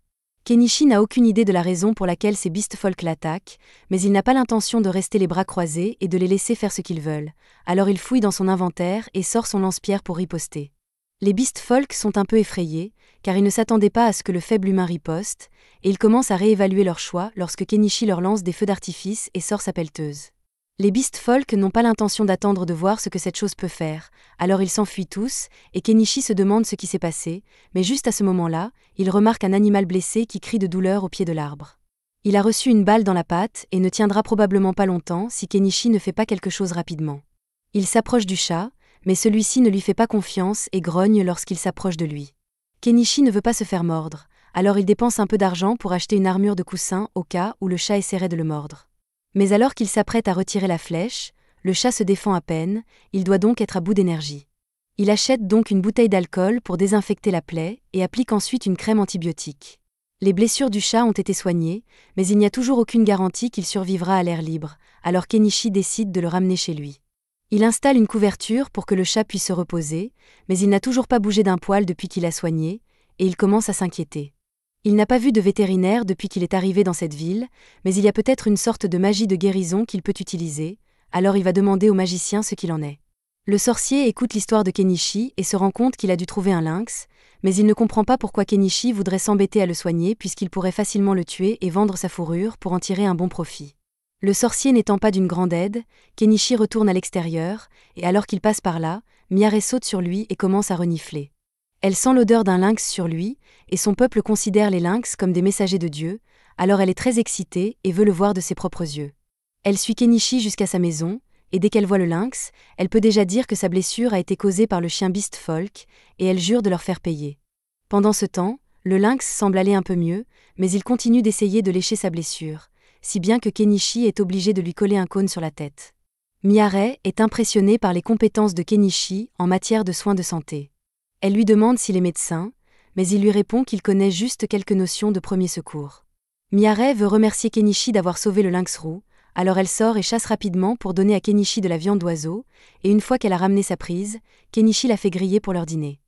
Kenichi n'a aucune idée de la raison pour laquelle ces Beast Folk l'attaquent, mais il n'a pas l'intention de rester les bras croisés et de les laisser faire ce qu'ils veulent, alors il fouille dans son inventaire et sort son lance-pierre pour riposter. Les Beast Folk sont un peu effrayés, car ils ne s'attendaient pas à ce que le faible humain riposte, et ils commencent à réévaluer leur choix lorsque Kenichi leur lance des feux d'artifice et sort sa pelleteuse. Les Beast Folk n'ont pas l'intention d'attendre de voir ce que cette chose peut faire, alors ils s'enfuient tous, et Kenichi se demande ce qui s'est passé, mais juste à ce moment-là, il remarque un animal blessé qui crie de douleur au pied de l'arbre. Il a reçu une balle dans la patte et ne tiendra probablement pas longtemps si Kenichi ne fait pas quelque chose rapidement. Il s'approche du chat, mais celui-ci ne lui fait pas confiance et grogne lorsqu'il s'approche de lui. Kenichi ne veut pas se faire mordre, alors il dépense un peu d'argent pour acheter une armure de coussin au cas où le chat essaierait de le mordre. Mais alors qu'il s'apprête à retirer la flèche, le chat se défend à peine, il doit donc être à bout d'énergie. Il achète donc une bouteille d'alcool pour désinfecter la plaie et applique ensuite une crème antibiotique. Les blessures du chat ont été soignées, mais il n'y a toujours aucune garantie qu'il survivra à l'air libre, alors Kenichi décide de le ramener chez lui. Il installe une couverture pour que le chat puisse se reposer, mais il n'a toujours pas bougé d'un poil depuis qu'il a soigné, et il commence à s'inquiéter. Il n'a pas vu de vétérinaire depuis qu'il est arrivé dans cette ville, mais il y a peut-être une sorte de magie de guérison qu'il peut utiliser, alors il va demander au magicien ce qu'il en est. Le sorcier écoute l'histoire de Kenichi et se rend compte qu'il a dû trouver un lynx, mais il ne comprend pas pourquoi Kenichi voudrait s'embêter à le soigner puisqu'il pourrait facilement le tuer et vendre sa fourrure pour en tirer un bon profit. Le sorcier n'étant pas d'une grande aide, Kenichi retourne à l'extérieur, et alors qu'il passe par là, Miare saute sur lui et commence à renifler. Elle sent l'odeur d'un lynx sur lui, et son peuple considère les lynx comme des messagers de Dieu, alors elle est très excitée et veut le voir de ses propres yeux. Elle suit Kenichi jusqu'à sa maison, et dès qu'elle voit le lynx, elle peut déjà dire que sa blessure a été causée par le chien Beast Folk, et elle jure de leur faire payer. Pendant ce temps, le lynx semble aller un peu mieux, mais il continue d'essayer de lécher sa blessure, si bien que Kenichi est obligé de lui coller un cône sur la tête. Miare est impressionnée par les compétences de Kenichi en matière de soins de santé. Elle lui demande s'il est médecin, mais il lui répond qu'il connaît juste quelques notions de premier secours. Miare veut remercier Kenichi d'avoir sauvé le lynx roux, alors elle sort et chasse rapidement pour donner à Kenichi de la viande d'oiseau, et une fois qu'elle a ramené sa prise, Kenichi la fait griller pour leur dîner.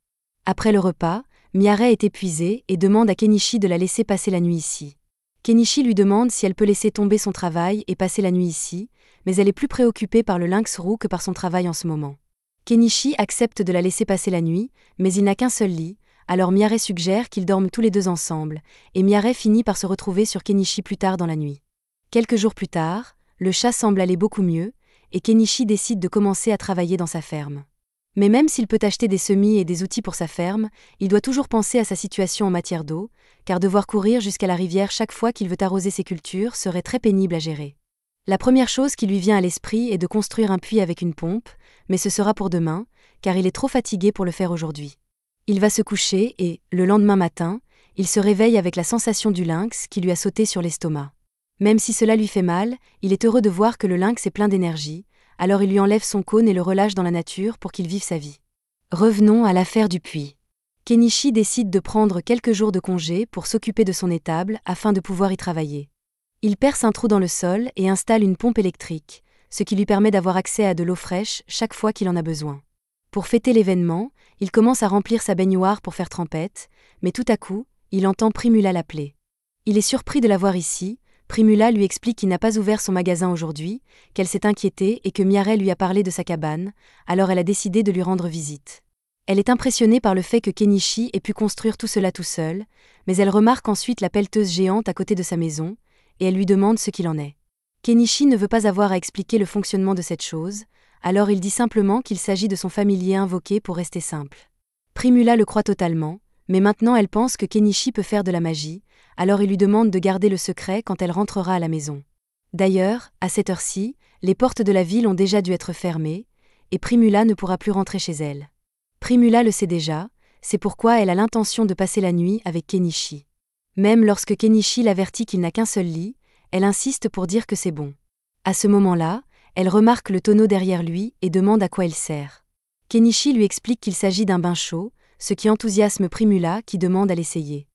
Après le repas, Miare est épuisée et demande à Kenichi de la laisser passer la nuit ici. Kenichi lui demande si elle peut laisser tomber son travail et passer la nuit ici, mais elle est plus préoccupée par le lynx roux que par son travail en ce moment. Kenichi accepte de la laisser passer la nuit, mais il n'a qu'un seul lit, alors Miare suggère qu'ils dorment tous les deux ensemble, et Miare finit par se retrouver sur Kenichi plus tard dans la nuit. Quelques jours plus tard, le chat semble aller beaucoup mieux, et Kenichi décide de commencer à travailler dans sa ferme. Mais même s'il peut acheter des semis et des outils pour sa ferme, il doit toujours penser à sa situation en matière d'eau, car devoir courir jusqu'à la rivière chaque fois qu'il veut arroser ses cultures serait très pénible à gérer. La première chose qui lui vient à l'esprit est de construire un puits avec une pompe, mais ce sera pour demain, car il est trop fatigué pour le faire aujourd'hui. Il va se coucher et, le lendemain matin, il se réveille avec la sensation du lynx qui lui a sauté sur l'estomac. Même si cela lui fait mal, il est heureux de voir que le lynx est plein d'énergie, alors il lui enlève son cône et le relâche dans la nature pour qu'il vive sa vie. Revenons à l'affaire du puits. Kenichi décide de prendre quelques jours de congé pour s'occuper de son étable afin de pouvoir y travailler. Il perce un trou dans le sol et installe une pompe électrique, ce qui lui permet d'avoir accès à de l'eau fraîche chaque fois qu'il en a besoin. Pour fêter l'événement, il commence à remplir sa baignoire pour faire trempette, mais tout à coup, il entend Primula l'appeler. Il est surpris de la voir ici. Primula lui explique qu'il n'a pas ouvert son magasin aujourd'hui, qu'elle s'est inquiétée et que Miaré lui a parlé de sa cabane, alors elle a décidé de lui rendre visite. Elle est impressionnée par le fait que Kenichi ait pu construire tout cela tout seul, mais elle remarque ensuite la pelleteuse géante à côté de sa maison, et elle lui demande ce qu'il en est. Kenichi ne veut pas avoir à expliquer le fonctionnement de cette chose, alors il dit simplement qu'il s'agit de son familier invoqué pour rester simple. Primula le croit totalement, mais maintenant elle pense que Kenichi peut faire de la magie, alors il lui demande de garder le secret quand elle rentrera à la maison. D'ailleurs, à cette heure-ci, les portes de la ville ont déjà dû être fermées, et Primula ne pourra plus rentrer chez elle. Primula le sait déjà, c'est pourquoi elle a l'intention de passer la nuit avec Kenichi. Même lorsque Kenichi l'avertit qu'il n'a qu'un seul lit, elle insiste pour dire que c'est bon. À ce moment-là, elle remarque le tonneau derrière lui et demande à quoi il sert. Kenichi lui explique qu'il s'agit d'un bain chaud, ce qui enthousiasme Primula qui demande à l'essayer.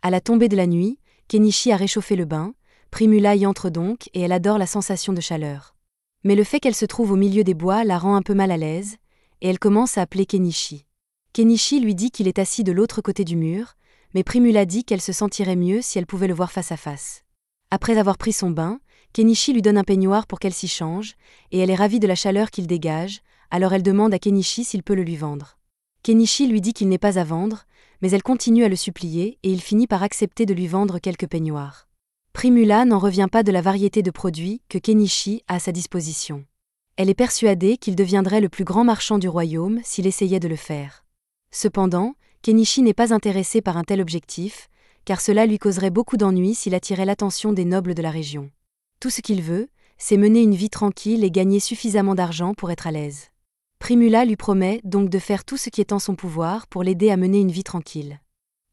À la tombée de la nuit, Kenichi a réchauffé le bain, Primula y entre donc et elle adore la sensation de chaleur. Mais le fait qu'elle se trouve au milieu des bois la rend un peu mal à l'aise, et elle commence à appeler Kenichi. Kenichi lui dit qu'il est assis de l'autre côté du mur, mais Primula dit qu'elle se sentirait mieux si elle pouvait le voir face à face. Après avoir pris son bain, Kenichi lui donne un peignoir pour qu'elle s'y change, et elle est ravie de la chaleur qu'il dégage, alors elle demande à Kenichi s'il peut le lui vendre. Kenichi lui dit qu'il n'est pas à vendre, mais elle continue à le supplier et il finit par accepter de lui vendre quelques peignoirs. Primula n'en revient pas de la variété de produits que Kenichi a à sa disposition. Elle est persuadée qu'il deviendrait le plus grand marchand du royaume s'il essayait de le faire. Cependant, Kenichi n'est pas intéressé par un tel objectif, car cela lui causerait beaucoup d'ennuis s'il attirait l'attention des nobles de la région. Tout ce qu'il veut, c'est mener une vie tranquille et gagner suffisamment d'argent pour être à l'aise. Primula lui promet donc de faire tout ce qui est en son pouvoir pour l'aider à mener une vie tranquille.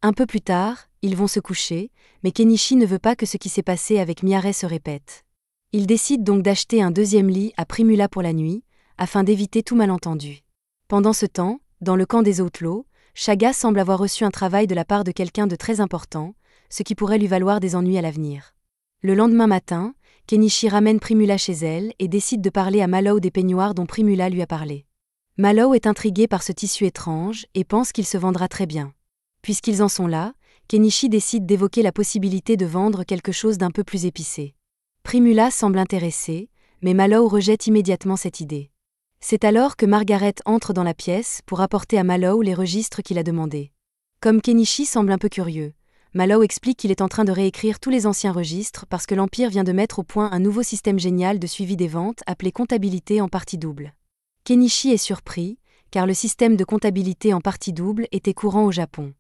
Un peu plus tard, ils vont se coucher, mais Kenichi ne veut pas que ce qui s'est passé avec Miaré se répète. Il décide donc d'acheter un deuxième lit à Primula pour la nuit, afin d'éviter tout malentendu. Pendant ce temps, dans le camp des Outlaws, Shaga semble avoir reçu un travail de la part de quelqu'un de très important, ce qui pourrait lui valoir des ennuis à l'avenir. Le lendemain matin, Kenichi ramène Primula chez elle et décide de parler à Mallow des peignoirs dont Primula lui a parlé. Mallow est intrigué par ce tissu étrange et pense qu'il se vendra très bien. Puisqu'ils en sont là, Kenichi décide d'évoquer la possibilité de vendre quelque chose d'un peu plus épicé. Primula semble intéressée, mais Mallow rejette immédiatement cette idée. C'est alors que Margaret entre dans la pièce pour apporter à Mallow les registres qu'il a demandés. Comme Kenichi semble un peu curieux, Mallow explique qu'il est en train de réécrire tous les anciens registres parce que l'Empire vient de mettre au point un nouveau système génial de suivi des ventes appelé comptabilité en partie double. Kenichi est surpris, car le système de comptabilité en partie double était courant au Japon.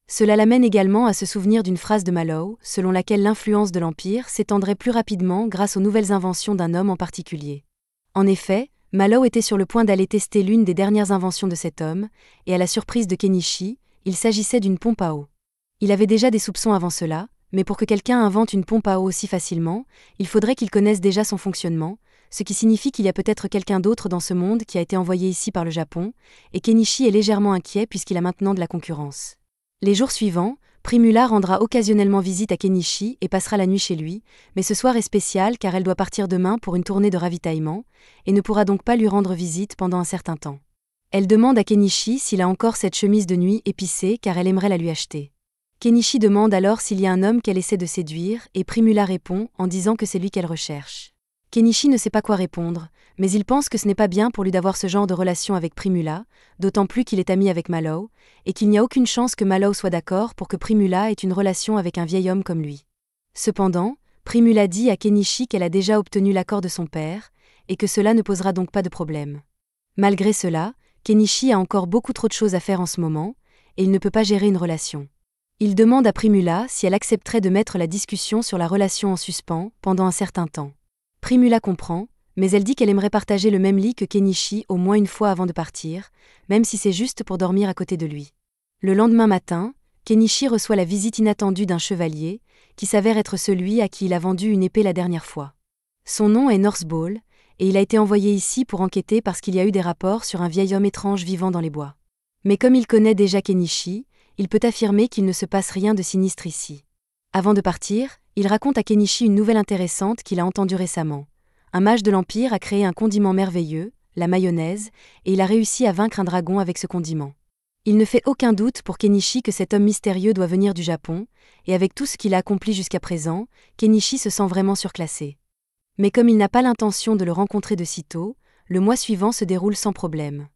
Cela l'amène également à se souvenir d'une phrase de Mallow, selon laquelle l'influence de l'Empire s'étendrait plus rapidement grâce aux nouvelles inventions d'un homme en particulier. En effet, Mallow était sur le point d'aller tester l'une des dernières inventions de cet homme, et à la surprise de Kenichi, il s'agissait d'une pompe à eau. Il avait déjà des soupçons avant cela, mais pour que quelqu'un invente une pompe à eau aussi facilement, il faudrait qu'il connaisse déjà son fonctionnement, ce qui signifie qu'il y a peut-être quelqu'un d'autre dans ce monde qui a été envoyé ici par le Japon, et Kenichi est légèrement inquiet puisqu'il a maintenant de la concurrence. Les jours suivants, Primula rendra occasionnellement visite à Kenichi et passera la nuit chez lui, mais ce soir est spécial car elle doit partir demain pour une tournée de ravitaillement, et ne pourra donc pas lui rendre visite pendant un certain temps. Elle demande à Kenichi s'il a encore cette chemise de nuit épicée car elle aimerait la lui acheter. Kenichi demande alors s'il y a un homme qu'elle essaie de séduire et Primula répond en disant que c'est lui qu'elle recherche. Kenichi ne sait pas quoi répondre, mais il pense que ce n'est pas bien pour lui d'avoir ce genre de relation avec Primula, d'autant plus qu'il est ami avec Mallow, et qu'il n'y a aucune chance que Mallow soit d'accord pour que Primula ait une relation avec un vieil homme comme lui. Cependant, Primula dit à Kenichi qu'elle a déjà obtenu l'accord de son père, et que cela ne posera donc pas de problème. Malgré cela, Kenichi a encore beaucoup trop de choses à faire en ce moment, et il ne peut pas gérer une relation. Il demande à Primula si elle accepterait de mettre la discussion sur la relation en suspens pendant un certain temps. Primula comprend, mais elle dit qu'elle aimerait partager le même lit que Kenichi au moins une fois avant de partir, même si c'est juste pour dormir à côté de lui. Le lendemain matin, Kenichi reçoit la visite inattendue d'un chevalier, qui s'avère être celui à qui il a vendu une épée la dernière fois. Son nom est Northball, et il a été envoyé ici pour enquêter parce qu'il y a eu des rapports sur un vieil homme étrange vivant dans les bois. Mais comme il connaît déjà Kenichi, il peut affirmer qu'il ne se passe rien de sinistre ici. Avant de partir, il raconte à Kenichi une nouvelle intéressante qu'il a entendue récemment. Un mage de l'Empire a créé un condiment merveilleux, la mayonnaise, et il a réussi à vaincre un dragon avec ce condiment. Il ne fait aucun doute pour Kenichi que cet homme mystérieux doit venir du Japon, et avec tout ce qu'il a accompli jusqu'à présent, Kenichi se sent vraiment surclassé. Mais comme il n'a pas l'intention de le rencontrer de sitôt, le mois suivant se déroule sans problème.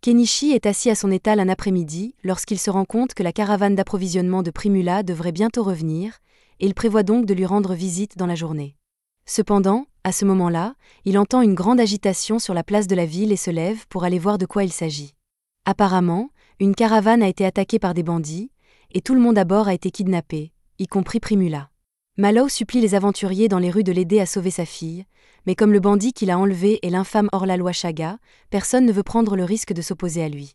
Kenichi est assis à son étal un après-midi lorsqu'il se rend compte que la caravane d'approvisionnement de Primula devrait bientôt revenir, et il prévoit donc de lui rendre visite dans la journée. Cependant, à ce moment-là, il entend une grande agitation sur la place de la ville et se lève pour aller voir de quoi il s'agit. Apparemment, une caravane a été attaquée par des bandits, et tout le monde à bord a été kidnappé, y compris Primula. Mallow supplie les aventuriers dans les rues de l'aider à sauver sa fille, mais comme le bandit qui l'a enlevé est l'infâme hors-la-loi Shaga, personne ne veut prendre le risque de s'opposer à lui.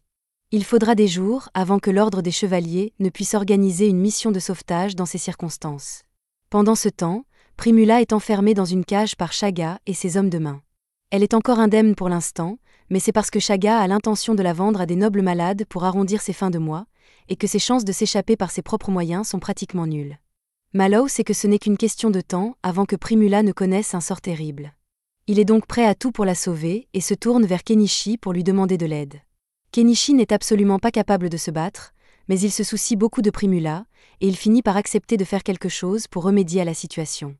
Il faudra des jours avant que l'ordre des chevaliers ne puisse organiser une mission de sauvetage dans ces circonstances. Pendant ce temps, Primula est enfermée dans une cage par Shaga et ses hommes de main. Elle est encore indemne pour l'instant, mais c'est parce que Shaga a l'intention de la vendre à des nobles malades pour arrondir ses fins de mois, et que ses chances de s'échapper par ses propres moyens sont pratiquement nulles. Mallow sait que ce n'est qu'une question de temps avant que Primula ne connaisse un sort terrible. Il est donc prêt à tout pour la sauver et se tourne vers Kenichi pour lui demander de l'aide. Kenichi n'est absolument pas capable de se battre, mais il se soucie beaucoup de Primula, et il finit par accepter de faire quelque chose pour remédier à la situation.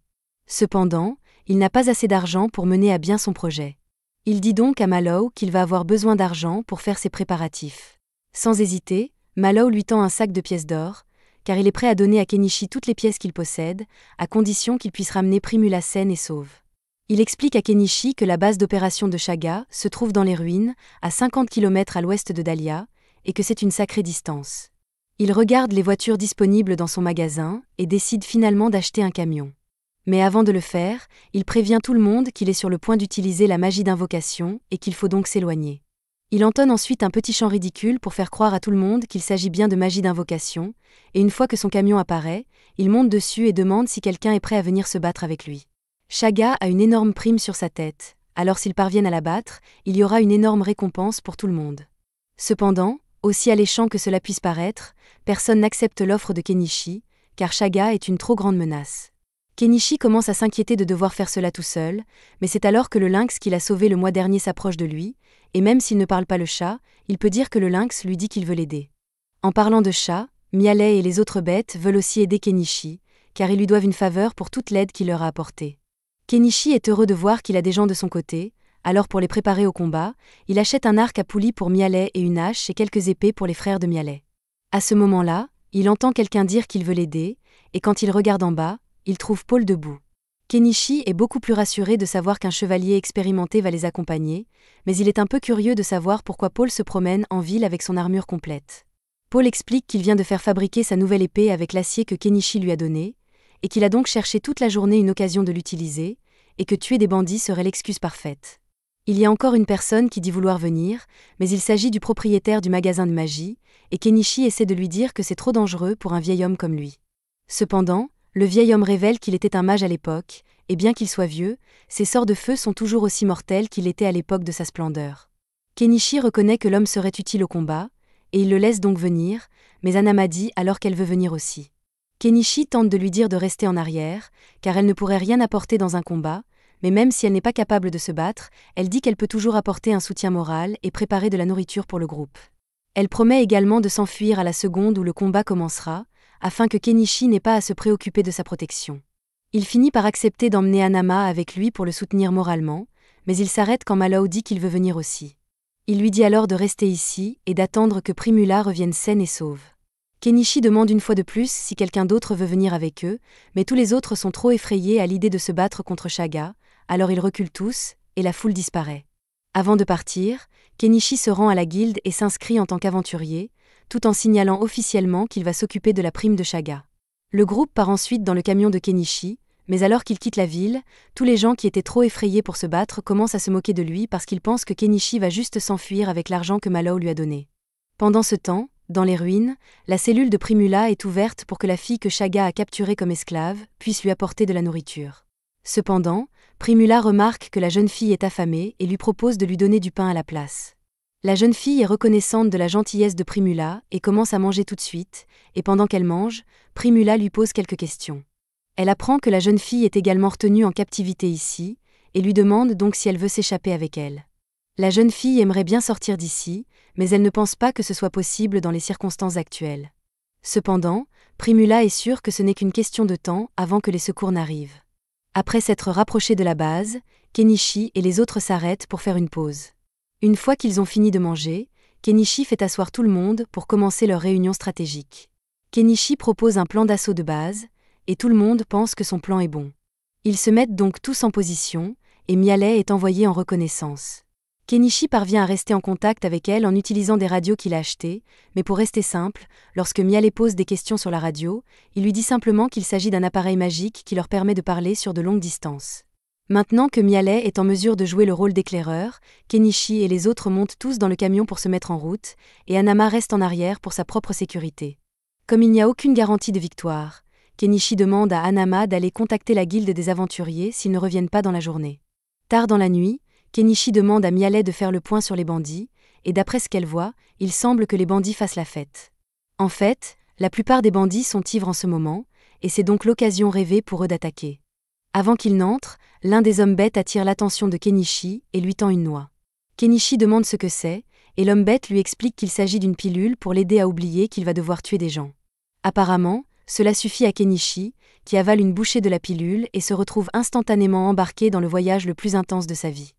Cependant, il n'a pas assez d'argent pour mener à bien son projet. Il dit donc à Mallow qu'il va avoir besoin d'argent pour faire ses préparatifs. Sans hésiter, Mallow lui tend un sac de pièces d'or, car il est prêt à donner à Kenichi toutes les pièces qu'il possède, à condition qu'il puisse ramener Primula saine et sauve. Il explique à Kenichi que la base d'opération de Shaga se trouve dans les ruines, à 50 km à l'ouest de Dahlia, et que c'est une sacrée distance. Il regarde les voitures disponibles dans son magasin et décide finalement d'acheter un camion. Mais avant de le faire, il prévient tout le monde qu'il est sur le point d'utiliser la magie d'invocation et qu'il faut donc s'éloigner. Il entonne ensuite un petit chant ridicule pour faire croire à tout le monde qu'il s'agit bien de magie d'invocation, et une fois que son camion apparaît, il monte dessus et demande si quelqu'un est prêt à venir se battre avec lui. Shaga a une énorme prime sur sa tête, alors s'ils parviennent à la battre, il y aura une énorme récompense pour tout le monde. Cependant, aussi alléchant que cela puisse paraître, personne n'accepte l'offre de Kenichi, car Shaga est une trop grande menace. Kenichi commence à s'inquiéter de devoir faire cela tout seul, mais c'est alors que le lynx qu'il a sauvé le mois dernier s'approche de lui, et même s'il ne parle pas le chat, il peut dire que le lynx lui dit qu'il veut l'aider. En parlant de chat, Mialet et les autres bêtes veulent aussi aider Kenichi, car ils lui doivent une faveur pour toute l'aide qu'il leur a apportée. Kenichi est heureux de voir qu'il a des gens de son côté, alors pour les préparer au combat, il achète un arc à poulie pour Mialet et une hache et quelques épées pour les frères de Mialet. À ce moment-là, il entend quelqu'un dire qu'il veut l'aider, et quand il regarde en bas, il trouve Paul debout. Kenichi est beaucoup plus rassuré de savoir qu'un chevalier expérimenté va les accompagner, mais il est un peu curieux de savoir pourquoi Paul se promène en ville avec son armure complète. Paul explique qu'il vient de faire fabriquer sa nouvelle épée avec l'acier que Kenichi lui a donné, et qu'il a donc cherché toute la journée une occasion de l'utiliser, et que tuer des bandits serait l'excuse parfaite. Il y a encore une personne qui dit vouloir venir, mais il s'agit du propriétaire du magasin de magie, et Kenichi essaie de lui dire que c'est trop dangereux pour un vieil homme comme lui. Cependant, le vieil homme révèle qu'il était un mage à l'époque, et bien qu'il soit vieux, ses sorts de feu sont toujours aussi mortels qu'il était à l'époque de sa splendeur. Kenichi reconnaît que l'homme serait utile au combat, et il le laisse donc venir, mais Anama dit alors qu'elle veut venir aussi. Kenichi tente de lui dire de rester en arrière, car elle ne pourrait rien apporter dans un combat, mais même si elle n'est pas capable de se battre, elle dit qu'elle peut toujours apporter un soutien moral et préparer de la nourriture pour le groupe. Elle promet également de s'enfuir à la seconde où le combat commencera, afin que Kenichi n'ait pas à se préoccuper de sa protection. Il finit par accepter d'emmener Anama avec lui pour le soutenir moralement, mais il s'arrête quand Mallow dit qu'il veut venir aussi. Il lui dit alors de rester ici et d'attendre que Primula revienne saine et sauve. Kenichi demande une fois de plus si quelqu'un d'autre veut venir avec eux, mais tous les autres sont trop effrayés à l'idée de se battre contre Shaga, alors ils reculent tous, et la foule disparaît. Avant de partir, Kenichi se rend à la guilde et s'inscrit en tant qu'aventurier, tout en signalant officiellement qu'il va s'occuper de la prime de Shaga. Le groupe part ensuite dans le camion de Kenichi, mais alors qu'il quitte la ville, tous les gens qui étaient trop effrayés pour se battre commencent à se moquer de lui parce qu'ils pensent que Kenichi va juste s'enfuir avec l'argent que Mallow lui a donné. Pendant ce temps, dans les ruines, la cellule de Primula est ouverte pour que la fille que Shaga a capturée comme esclave puisse lui apporter de la nourriture. Cependant, Primula remarque que la jeune fille est affamée et lui propose de lui donner du pain à la place. La jeune fille est reconnaissante de la gentillesse de Primula et commence à manger tout de suite, et pendant qu'elle mange, Primula lui pose quelques questions. Elle apprend que la jeune fille est également retenue en captivité ici, et lui demande donc si elle veut s'échapper avec elle. La jeune fille aimerait bien sortir d'ici, mais elle ne pense pas que ce soit possible dans les circonstances actuelles. Cependant, Primula est sûre que ce n'est qu'une question de temps avant que les secours n'arrivent. Après s'être rapprochés de la base, Kenichi et les autres s'arrêtent pour faire une pause. Une fois qu'ils ont fini de manger, Kenichi fait asseoir tout le monde pour commencer leur réunion stratégique. Kenichi propose un plan d'assaut de base, et tout le monde pense que son plan est bon. Ils se mettent donc tous en position, et Mialet est envoyé en reconnaissance. Kenichi parvient à rester en contact avec elle en utilisant des radios qu'il a achetées, mais pour rester simple, lorsque Mialet pose des questions sur la radio, il lui dit simplement qu'il s'agit d'un appareil magique qui leur permet de parler sur de longues distances. Maintenant que Mialet est en mesure de jouer le rôle d'éclaireur, Kenichi et les autres montent tous dans le camion pour se mettre en route, et Hanama reste en arrière pour sa propre sécurité. Comme il n'y a aucune garantie de victoire, Kenichi demande à Hanama d'aller contacter la guilde des aventuriers s'ils ne reviennent pas dans la journée. Tard dans la nuit, Kenichi demande à Mialet de faire le point sur les bandits, et d'après ce qu'elle voit, il semble que les bandits fassent la fête. En fait, la plupart des bandits sont ivres en ce moment, et c'est donc l'occasion rêvée pour eux d'attaquer. Avant qu'ils n'entrent, l'un des hommes bêtes attire l'attention de Kenichi et lui tend une noix. Kenichi demande ce que c'est, et l'homme bête lui explique qu'il s'agit d'une pilule pour l'aider à oublier qu'il va devoir tuer des gens. Apparemment, cela suffit à Kenichi, qui avale une bouchée de la pilule et se retrouve instantanément embarqué dans le voyage le plus intense de sa vie.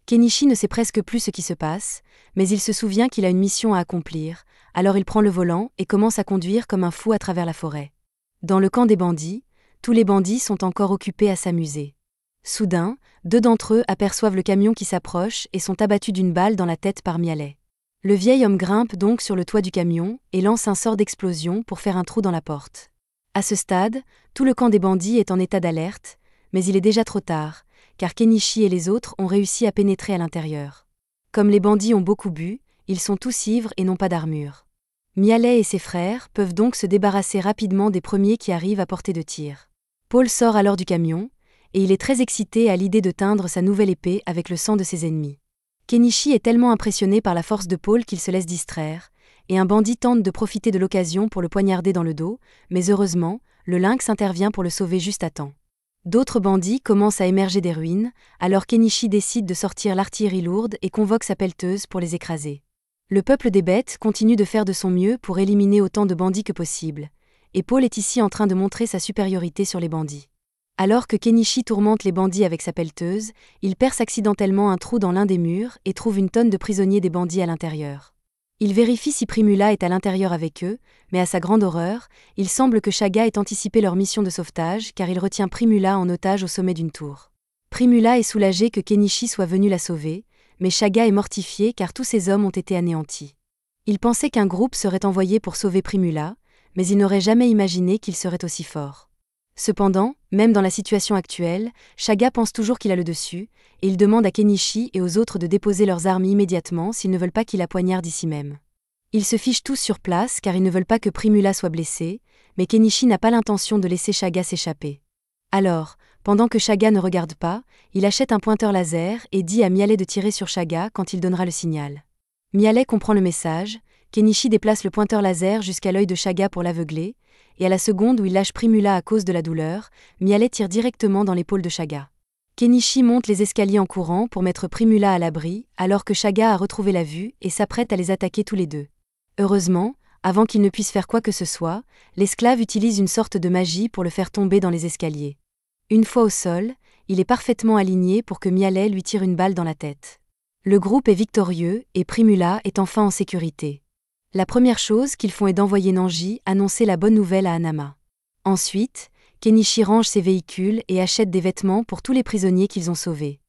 Kenichi ne sait presque plus ce qui se passe, mais il se souvient qu'il a une mission à accomplir, alors il prend le volant et commence à conduire comme un fou à travers la forêt. Dans le camp des bandits, tous les bandits sont encore occupés à s'amuser. Soudain, 2 d'entre eux aperçoivent le camion qui s'approche et sont abattus d'une balle dans la tête par Mialet. Le vieil homme grimpe donc sur le toit du camion et lance un sort d'explosion pour faire un trou dans la porte. À ce stade, tout le camp des bandits est en état d'alerte, mais il est déjà trop tard, car Kenichi et les autres ont réussi à pénétrer à l'intérieur. Comme les bandits ont beaucoup bu, ils sont tous ivres et n'ont pas d'armure. Mialet et ses frères peuvent donc se débarrasser rapidement des premiers qui arrivent à portée de tir. Paul sort alors du camion, et il est très excité à l'idée de teindre sa nouvelle épée avec le sang de ses ennemis. Kenichi est tellement impressionné par la force de Paul qu'il se laisse distraire, et un bandit tente de profiter de l'occasion pour le poignarder dans le dos, mais heureusement, le lynx intervient pour le sauver juste à temps. D'autres bandits commencent à émerger des ruines, alors Kenichi décide de sortir l'artillerie lourde et convoque sa pelleteuse pour les écraser. Le peuple des bêtes continue de faire de son mieux pour éliminer autant de bandits que possible, et Paul est ici en train de montrer sa supériorité sur les bandits. Alors que Kenichi tourmente les bandits avec sa pelleteuse, il perce accidentellement un trou dans l'un des murs et trouve une tonne de prisonniers des bandits à l'intérieur. Il vérifie si Primula est à l'intérieur avec eux, mais à sa grande horreur, il semble que Shaga ait anticipé leur mission de sauvetage car il retient Primula en otage au sommet d'une tour. Primula est soulagée que Kenichi soit venu la sauver, mais Shaga est mortifié car tous ses hommes ont été anéantis. Il pensait qu'un groupe serait envoyé pour sauver Primula, mais il n'aurait jamais imaginé qu'il serait aussi fort. Cependant, même dans la situation actuelle, Shaga pense toujours qu'il a le dessus, et il demande à Kenichi et aux autres de déposer leurs armes immédiatement s'ils ne veulent pas qu'il la poignarde ici même. Ils se fichent tous sur place car ils ne veulent pas que Primula soit blessée, mais Kenichi n'a pas l'intention de laisser Shaga s'échapper. Alors, pendant que Shaga ne regarde pas, il achète un pointeur laser et dit à Mialet de tirer sur Shaga quand il donnera le signal. Mialet comprend le message, Kenichi déplace le pointeur laser jusqu'à l'œil de Shaga pour l'aveugler, et à la seconde où il lâche Primula à cause de la douleur, Mialet tire directement dans l'épaule de Shaga. Kenichi monte les escaliers en courant pour mettre Primula à l'abri, alors que Shaga a retrouvé la vue et s'apprête à les attaquer tous les deux. Heureusement, avant qu'il ne puisse faire quoi que ce soit, l'esclave utilise une sorte de magie pour le faire tomber dans les escaliers. Une fois au sol, il est parfaitement aligné pour que Mialet lui tire une balle dans la tête. Le groupe est victorieux et Primula est enfin en sécurité. La première chose qu'ils font est d'envoyer Nanji annoncer la bonne nouvelle à Hanama. Ensuite, Kenichi range ses véhicules et achète des vêtements pour tous les prisonniers qu'ils ont sauvés.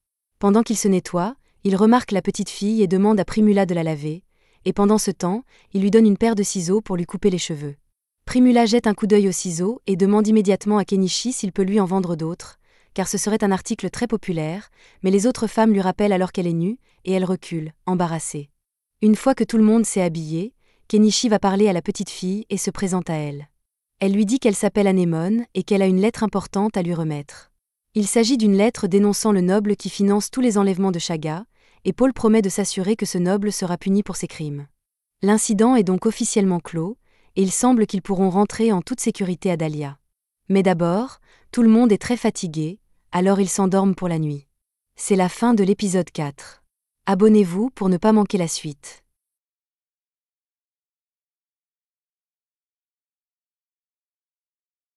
Pendant qu'il se nettoie, il remarque la petite fille et demande à Primula de la laver, et pendant ce temps, il lui donne une paire de ciseaux pour lui couper les cheveux. Primula jette un coup d'œil aux ciseaux et demande immédiatement à Kenichi s'il peut lui en vendre d'autres, car ce serait un article très populaire, mais les autres femmes lui rappellent alors qu'elle est nue, et elle recule, embarrassée. Une fois que tout le monde s'est habillé, Kenichi va parler à la petite fille et se présente à elle. Elle lui dit qu'elle s'appelle Anémone et qu'elle a une lettre importante à lui remettre. Il s'agit d'une lettre dénonçant le noble qui finance tous les enlèvements de Chaga, et Paul promet de s'assurer que ce noble sera puni pour ses crimes. L'incident est donc officiellement clos, et il semble qu'ils pourront rentrer en toute sécurité à Dahlia. Mais d'abord, tout le monde est très fatigué, alors ils s'endorment pour la nuit. C'est la fin de l'épisode 4. Abonnez-vous pour ne pas manquer la suite.